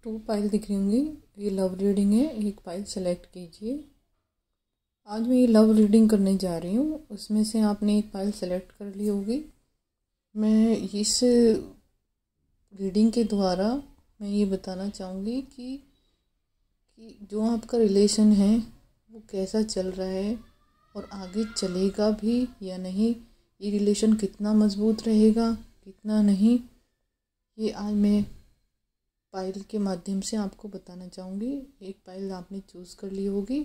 2 file दिख रही होंगी। ये लव रीडिंग है। एक फाइल सेलेक्ट कीजिए। आज मैं ये लव रीडिंग करने जा रही हूँ। उसमें से आपने एक फाइल सेलेक्ट कर ली होगी। मैं इस रीडिंग के द्वारा मैं ये बताना चाहूँगी कि जो आपका रिलेशन है वो कैसा चल रहा है और आगे चलेगा भी या नहीं, ये रिलेशन कितना मजबूत रहेगा कितना नहीं, ये आज मैं फाइल के माध्यम से आपको बताना चाहूँगी। एक फाइल आपने चूज़ कर ली होगी।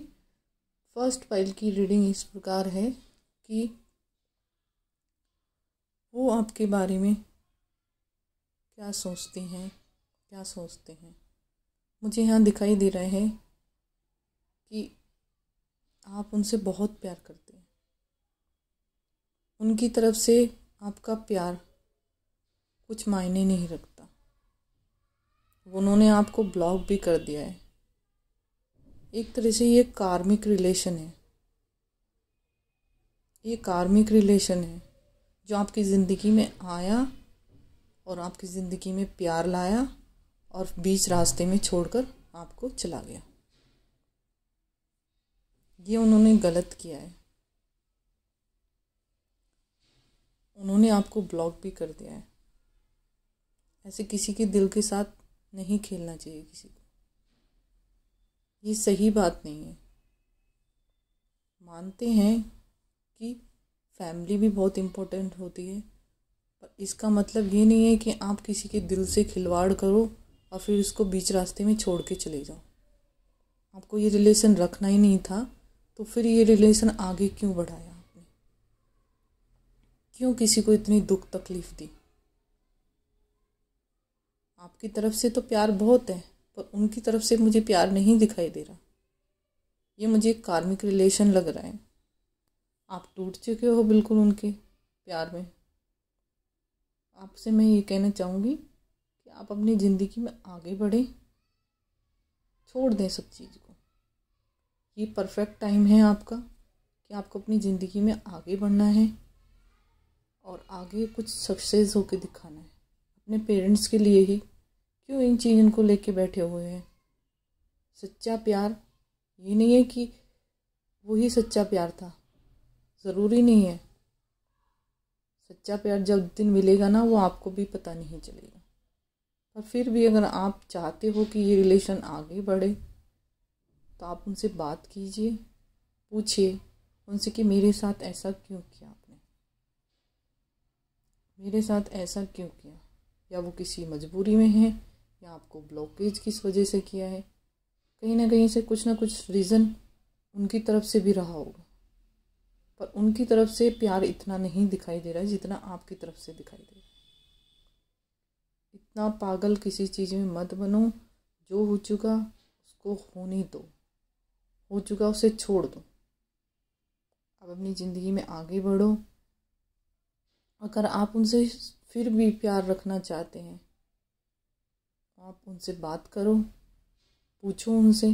फर्स्ट फाइल की रीडिंग इस प्रकार है कि वो आपके बारे में क्या सोचती हैं, क्या सोचते हैं। मुझे यहाँ दिखाई दे रहा है कि आप उनसे बहुत प्यार करते हैं। उनकी तरफ से आपका प्यार कुछ मायने नहीं रखता। उन्होंने आपको ब्लॉक भी कर दिया है। एक तरह से ये कार्मिक रिलेशन है। ये कार्मिक रिलेशन है जो आपकी ज़िंदगी में आया और आपकी ज़िंदगी में प्यार लाया और बीच रास्ते में छोड़कर आपको चला गया। ये उन्होंने गलत किया है। उन्होंने आपको ब्लॉक भी कर दिया है। ऐसे किसी के दिल के साथ नहीं खेलना चाहिए किसी को। ये सही बात नहीं है। मानते हैं कि फैमिली भी बहुत इम्पोर्टेंट होती है, पर इसका मतलब ये नहीं है कि आप किसी के दिल से खिलवाड़ करो और फिर उसको बीच रास्ते में छोड़ के चले जाओ। आपको ये रिलेशन रखना ही नहीं था तो फिर ये रिलेशन आगे क्यों बढ़ाया आपने? क्यों किसी को इतनी दुख तकलीफ दी? आपकी तरफ से तो प्यार बहुत है, पर उनकी तरफ से मुझे प्यार नहीं दिखाई दे रहा। ये मुझे एक कार्मिक रिलेशन लग रहा है। आप टूट चुके हो बिल्कुल उनके प्यार में। आपसे मैं ये कहना चाहूँगी कि आप अपनी ज़िंदगी में आगे बढ़ें, छोड़ दें सब चीज़ को। ये परफेक्ट टाइम है आपका कि आपको अपनी ज़िंदगी में आगे बढ़ना है और आगे कुछ सक्सेस होके दिखाना है अपने पेरेंट्स के लिए ही। क्यों इन चीज़ों को लेके बैठे हुए हैं? सच्चा प्यार ये नहीं है कि वही सच्चा प्यार था, ज़रूरी नहीं है। सच्चा प्यार जब दिन मिलेगा ना, वो आपको भी पता नहीं चलेगा। पर फिर भी अगर आप चाहते हो कि ये रिलेशन आगे बढ़े तो आप उनसे बात कीजिए, पूछिए उनसे कि मेरे साथ ऐसा क्यों किया आपने, मेरे साथ ऐसा क्यों किया। या वो किसी मजबूरी में है या आपको ब्लॉकेज किस वजह से किया है। कहीं ना कहीं से कुछ ना कुछ रीज़न उनकी तरफ से भी रहा होगा, पर उनकी तरफ से प्यार इतना नहीं दिखाई दे रहा है जितना आपकी तरफ से दिखाई दे रहा है। इतना पागल किसी चीज़ में मत बनो। जो हो चुका उसको होने दो, हो चुका उसे छोड़ दो। अब अपनी ज़िंदगी में आगे बढ़ो। अगर आप उनसे फिर भी प्यार रखना चाहते हैं, आप उनसे बात करो, पूछो उनसे।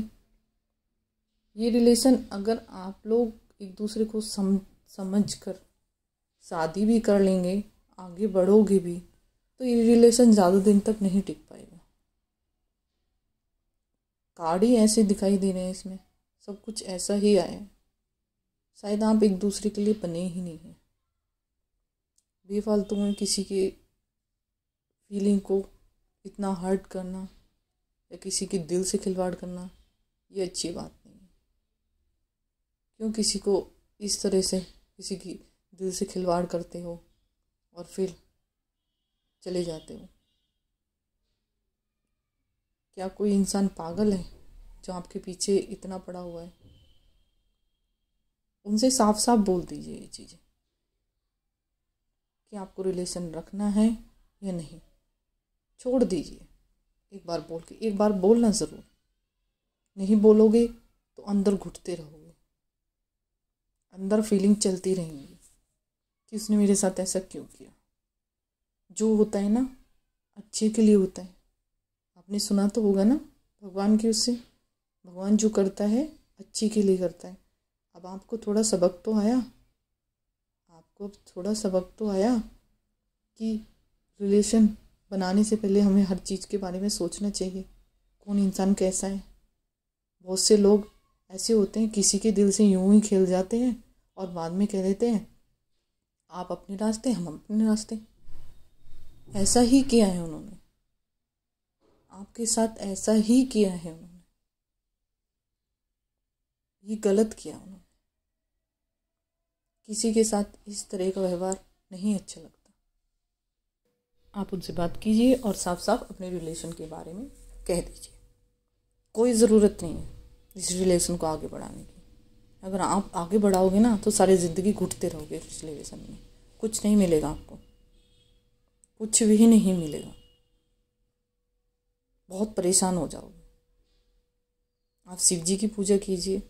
ये रिलेशन अगर आप लोग एक दूसरे को समझ कर शादी भी कर लेंगे, आगे बढ़ोगे भी, तो ये रिलेशन ज़्यादा दिन तक नहीं टिक पाएगा। कार्ड ही ऐसे दिखाई दे रहे हैं, इसमें सब कुछ ऐसा ही आया है। शायद आप एक दूसरे के लिए बने ही नहीं हैं। बेफालतू में किसी के फीलिंग को इतना हर्ट करना या किसी के दिल से खिलवाड़ करना, ये अच्छी बात नहीं है। क्यों किसी को इस तरह से किसी की दिल से खिलवाड़ करते हो और फिर चले जाते हो? क्या कोई इंसान पागल है जो आपके पीछे इतना पड़ा हुआ है? उनसे साफ साफ बोल दीजिए ये चीज़ें कि आपको रिलेशन रखना है या नहीं। छोड़ दीजिए। एक बार बोल के, एक बार बोलना ज़रूर। नहीं बोलोगे तो अंदर घुटते रहोगे, अंदर फीलिंग चलती रहेंगी कि उसने मेरे साथ ऐसा क्यों किया। जो होता है ना अच्छे के लिए होता है। आपने सुना तो होगा ना भगवान की, उससे भगवान जो करता है अच्छे के लिए करता है। अब आपको थोड़ा सबक तो आया, आपको थोड़ा सबक तो आया कि रिलेशन बनाने से पहले हमें हर चीज़ के बारे में सोचना चाहिए। कौन इंसान कैसा है। बहुत से लोग ऐसे होते हैं, किसी के दिल से यूं ही खेल जाते हैं और बाद में कह देते हैं आप अपने रास्ते, हम अपने रास्ते। ऐसा ही किया है उन्होंने, आपके साथ ऐसा ही किया है उन्होंने। ये गलत किया उन्होंने। किसी के साथ इस तरह का व्यवहार नहीं अच्छा लगता। आप उनसे बात कीजिए और साफ साफ अपने रिलेशन के बारे में कह दीजिए। कोई ज़रूरत नहीं है इस रिलेशन को आगे बढ़ाने की। अगर आप आगे बढ़ाओगे ना तो सारी ज़िंदगी घुटते रहोगे इस रिलेशन में। कुछ नहीं मिलेगा आपको, कुछ भी नहीं मिलेगा। बहुत परेशान हो जाओगे। आप शिव जी की पूजा कीजिए,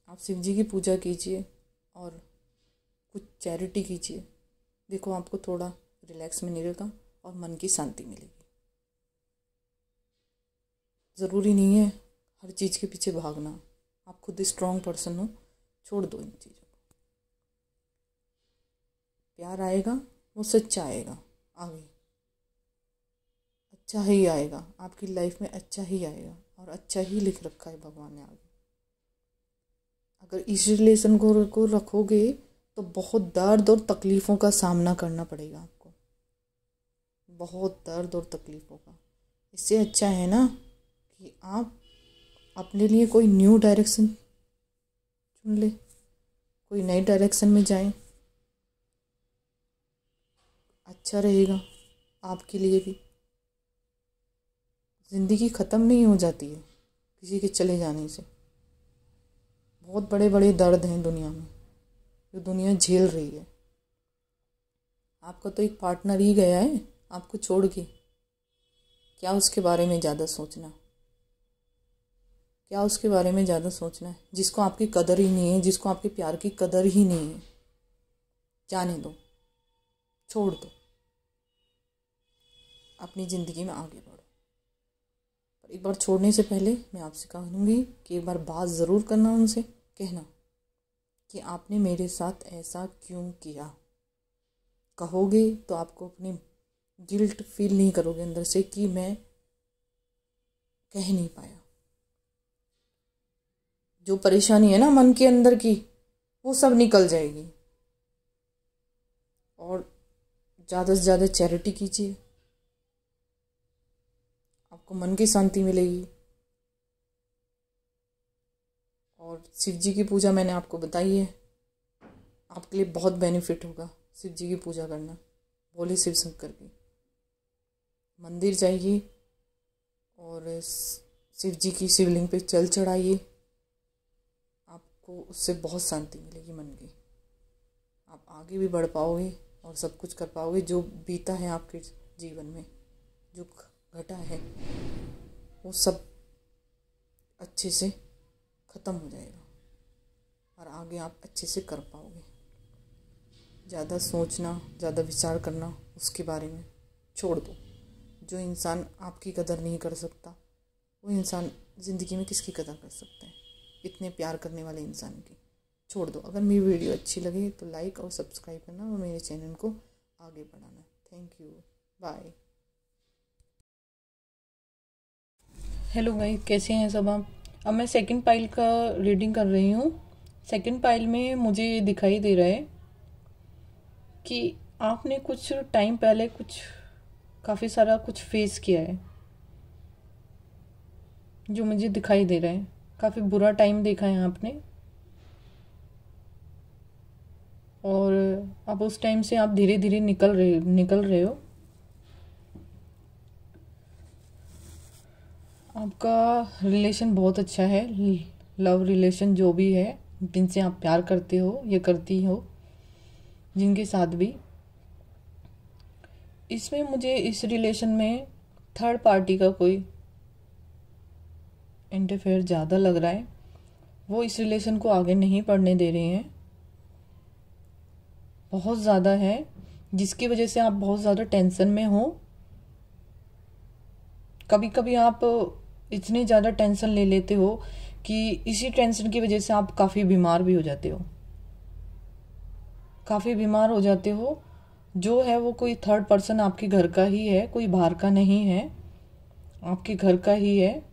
आप शिव जी की पूजा कीजिए और कुछ चैरिटी कीजिए। देखो आपको थोड़ा रिलैक्स मिलेगा और मन की शांति मिलेगी। ज़रूरी नहीं है हर चीज़ के पीछे भागना। आप खुद स्ट्रॉन्ग पर्सन हो, छोड़ दो इन चीज़ों को। प्यार आएगा, वो सच्चा आएगा, आगे अच्छा ही आएगा। आपकी लाइफ में अच्छा ही आएगा और अच्छा ही लिख रखा है भगवान ने आगे। अगर इस रिलेशन को रखोगे तो बहुत दर्द और तकलीफ़ों का सामना करना पड़ेगा आपको, बहुत दर्द और तकलीफ़ों का। इससे अच्छा है ना कि आप अपने लिए कोई न्यू डायरेक्शन चुन ले, कोई नई डायरेक्शन में जाएं। अच्छा रहेगा आपके लिए भी। ज़िंदगी ख़त्म नहीं हो जाती है किसी के चले जाने से। बहुत बड़े बड़े दर्द हैं दुनिया में जो दुनिया झेल रही है। आपका तो एक पार्टनर ही गया है आपको छोड़ के। क्या उसके बारे में ज़्यादा सोचना, क्या उसके बारे में ज़्यादा सोचना है जिसको आपकी कदर ही नहीं है, जिसको आपके प्यार की कदर ही नहीं है। जाने दो, छोड़ दो, अपनी ज़िंदगी में आगे बढ़ो। पर एक बार छोड़ने से पहले मैं आपसे कहूँगी कि एक बार बात ज़रूर करना, उनसे कहना कि आपने मेरे साथ ऐसा क्यों किया। कहोगे तो आपको अपनी गिल्ट फील नहीं करोगे अंदर से कि मैं कह नहीं पाया। जो परेशानी है ना मन के अंदर की, वो सब निकल जाएगी। और ज़्यादा से ज़्यादा चैरिटी कीजिए, आपको मन की शांति मिलेगी। और शिव जी की पूजा मैंने आपको बताई है, आपके लिए बहुत बेनिफिट होगा शिव जी की पूजा करना। भोले शिव शंकर की मंदिर जाइए और शिव जी की शिवलिंग पे जल चढ़ाइए। आपको उससे बहुत शांति मिलेगी मन की। आप आगे भी बढ़ पाओगे और सब कुछ कर पाओगे। जो बीता है आपके जीवन में, जो घटा है, वो सब अच्छे से ख़त्म हो जाएगा और आगे आप अच्छे से कर पाओगे। ज़्यादा सोचना, ज़्यादा विचार करना उसके बारे में छोड़ दो। जो इंसान आपकी कदर नहीं कर सकता, वो इंसान ज़िंदगी में किसकी कदर कर सकता है, इतने प्यार करने वाले इंसान की। छोड़ दो। अगर मेरी वीडियो अच्छी लगे तो लाइक और सब्सक्राइब करना और मेरे चैनल को आगे बढ़ाना। Thank you, bye. Hello guys, कैसे हैं सब आप। अब मैं सेकंड पाइल का रीडिंग कर रही हूँ। सेकंड पाइल में मुझे दिखाई दे रहा है कि आपने कुछ टाइम पहले काफ़ी सारा कुछ फेस किया है, जो मुझे दिखाई दे रहा है। काफ़ी बुरा टाइम देखा है आपने और अब उस टाइम से आप धीरे धीरे निकल रहे हो। आपका रिलेशन बहुत अच्छा है, लव रिलेशन जो भी है, जिनसे आप प्यार करते हो या करती हो, जिनके साथ भी। इसमें मुझे इस रिलेशन में थर्ड पार्टी का कोई इंटरफेयर ज़्यादा लग रहा है। वो इस रिलेशन को आगे नहीं बढ़ने दे रहे हैं, बहुत ज़्यादा है, जिसकी वजह से आप बहुत ज़्यादा टेंशन में हो। कभी कभी आप इतने ज़्यादा टेंशन ले लेते हो कि इसी टेंशन की वजह से आप काफ़ी बीमार भी हो जाते हो। काफ़ी बीमार हो जाते हो। जो है वो कोई थर्ड पर्सन आपके घर का ही है, कोई बाहर का नहीं है। आपके घर का ही है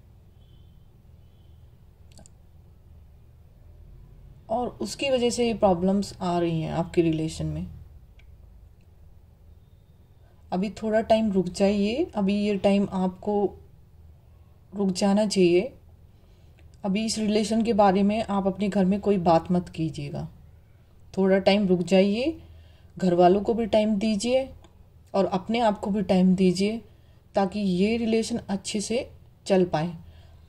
और उसकी वजह से ये प्रॉब्लम्स आ रही हैं आपके रिलेशन में। अभी थोड़ा टाइम रुक जाइए, अभी ये टाइम आपको रुक जाना चाहिए। अभी इस रिलेशन के बारे में आप अपने घर में कोई बात मत कीजिएगा। थोड़ा टाइम रुक जाइए, घर वालों को भी टाइम दीजिए और अपने आप को भी टाइम दीजिए ताकि ये रिलेशन अच्छे से चल पाए।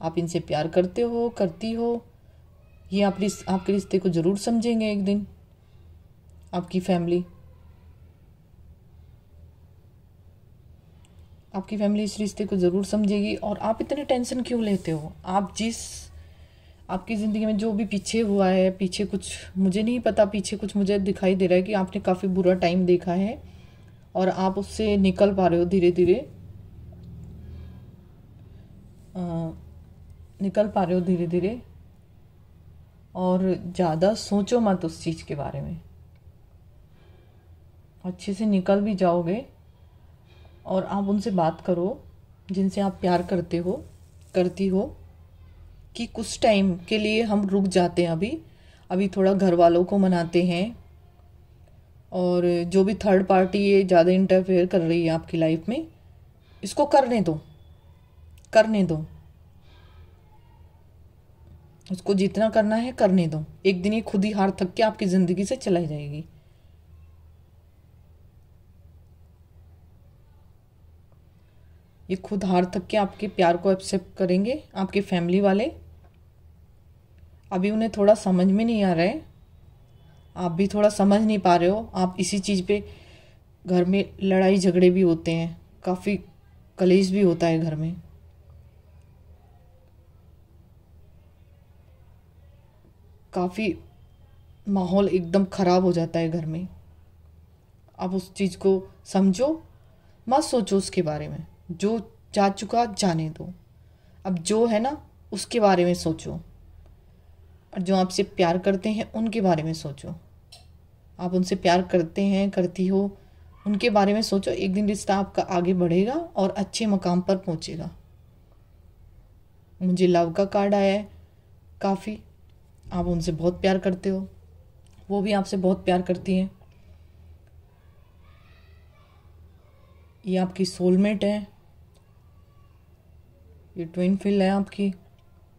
आप इनसे प्यार करते हो, करती हो, ये आपके रिश्ते को ज़रूर समझेंगे एक दिन। आपकी फैमिली इस रिश्ते को ज़रूर समझेगी। और आप इतने टेंशन क्यों लेते हो? आपकी ज़िंदगी में जो भी पीछे हुआ है, पीछे कुछ मुझे नहीं पता, पीछे कुछ मुझे दिखाई दे रहा है कि आपने काफ़ी बुरा टाइम देखा है और आप उससे निकल पा रहे हो धीरे धीरे, निकल पा रहे हो धीरे धीरे। और ज़्यादा सोचो मत उस चीज़ के बारे में, अच्छे से निकल भी जाओगे। और आप उनसे बात करो जिनसे आप प्यार करते हो, करती हो, कि कुछ टाइम के लिए हम रुक जाते हैं। अभी थोड़ा घर वालों को मनाते हैं और जो भी थर्ड पार्टी ये ज़्यादा इंटरफेयर कर रही है आपकी लाइफ में, इसको करने दो। उसको जितना करना है करने दो। एक दिन ये खुद ही हार थक के आपकी ज़िंदगी से चला जाएगी। ये खुद हार थक के आपके प्यार को एक्सेप्ट करेंगे आपके फैमिली वाले। अभी उन्हें थोड़ा समझ में नहीं आ रहा है, आप भी थोड़ा समझ नहीं पा रहे हो। आप इसी चीज़ पे घर में लड़ाई झगड़े भी होते हैं, काफ़ी कलेश भी होता है घर में। काफ़ी माहौल एकदम ख़राब हो जाता है घर में। आप उस चीज़ को समझो, मत सोचो उसके बारे में। जो जा चुका जाने दो। अब जो है ना उसके बारे में सोचो और जो आपसे प्यार करते हैं उनके बारे में सोचो। आप उनसे प्यार करते हैं, करती हो, उनके बारे में सोचो। एक दिन रिश्ता आपका आगे बढ़ेगा और अच्छे मकाम पर पहुंचेगा। मुझे लव का कार्ड आया है काफ़ी। आप उनसे बहुत प्यार करते हो, वो भी आपसे बहुत प्यार करती हैं। ये आपकी सोलमेट है, ये ट्विन फिल है आपकी,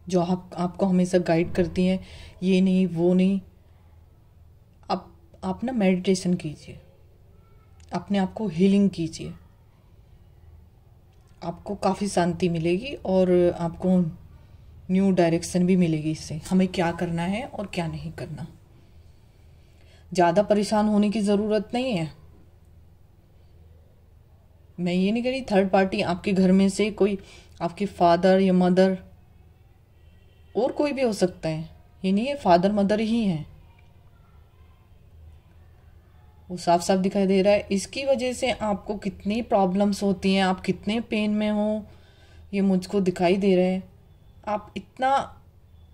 जो आपको हमेशा गाइड करती हैं, ये नहीं वो नहीं। आप ना मेडिटेशन कीजिए, अपने आप को हीलिंग कीजिए, आपको काफ़ी शांति मिलेगी और आपको न्यू डायरेक्शन भी मिलेगी इससे, हमें क्या करना है और क्या नहीं करना। ज़्यादा परेशान होने की ज़रूरत नहीं है। मैं ये नहीं कह रही थर्ड पार्टी आपके घर में से कोई आपके फादर या मदर और कोई भी हो सकता है, ये नहीं है फादर मदर ही हैं। वो साफ साफ दिखाई दे रहा है। इसकी वजह से आपको कितनी प्रॉब्लम्स होती हैं, आप कितने पेन में हो, ये मुझको दिखाई दे रहा है। आप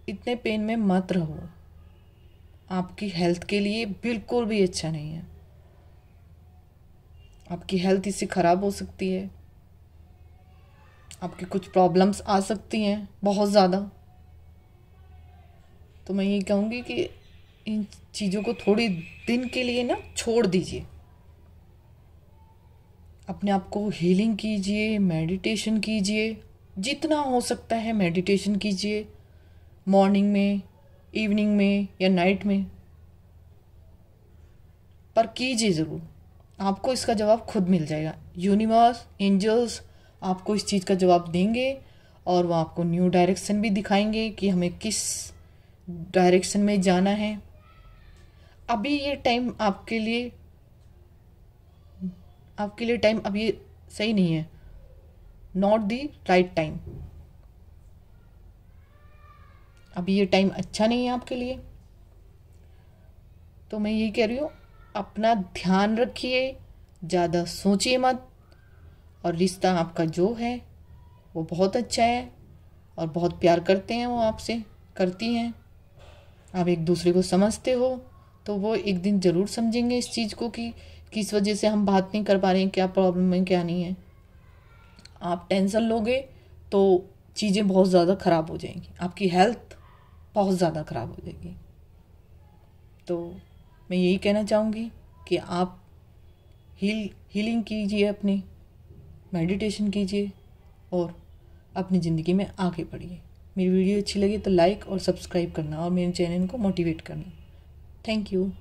इतने पेन में मत रहो, आपकी हेल्थ के लिए बिल्कुल भी अच्छा नहीं है। आपकी हेल्थ इससे ख़राब हो सकती है, आपकी कुछ प्रॉब्लम्स आ सकती हैं बहुत ज़्यादा। तो मैं ये कहूँगी कि इन चीज़ों को थोड़ी दिन के लिए ना छोड़ दीजिए, अपने आप को हीलिंग कीजिए, मेडिटेशन कीजिए, जितना हो सकता है मेडिटेशन कीजिए, मॉर्निंग में, इवनिंग में या नाइट में, पर कीजिए ज़रूर। आपको इसका जवाब खुद मिल जाएगा। यूनिवर्स, एंजल्स आपको इस चीज़ का जवाब देंगे और वो आपको न्यू डायरेक्शन भी दिखाएंगे कि हमें किस डायरेक्शन में जाना है। अभी ये टाइम आपके लिए टाइम अब ये सही नहीं है, नॉट दी राइट टाइम। अभी ये टाइम अच्छा नहीं है आपके लिए। तो मैं ये कह रही हूँ, अपना ध्यान रखिए, ज़्यादा सोचिए मत। और रिश्ता आपका जो है वो बहुत अच्छा है और बहुत प्यार करते हैं वो आपसे, करती हैं। आप एक दूसरे को समझते हो तो वो एक दिन ज़रूर समझेंगे इस चीज़ को कि किस वजह से हम बात नहीं कर पा रहे हैं, क्या प्रॉब्लम है क्या नहीं है। आप टेंशन लोगे तो चीज़ें बहुत ज़्यादा ख़राब हो जाएंगी, आपकी हेल्थ बहुत ज़्यादा ख़राब हो जाएगी। तो मैं यही कहना चाहूँगी कि आप हीलिंग कीजिए, अपनी मेडिटेशन कीजिए और अपनी ज़िंदगी में आगे बढ़िए। मेरी वीडियो अच्छी लगी तो लाइक और सब्सक्राइब करना और मेरे चैनल को मोटिवेट करना। Thank you.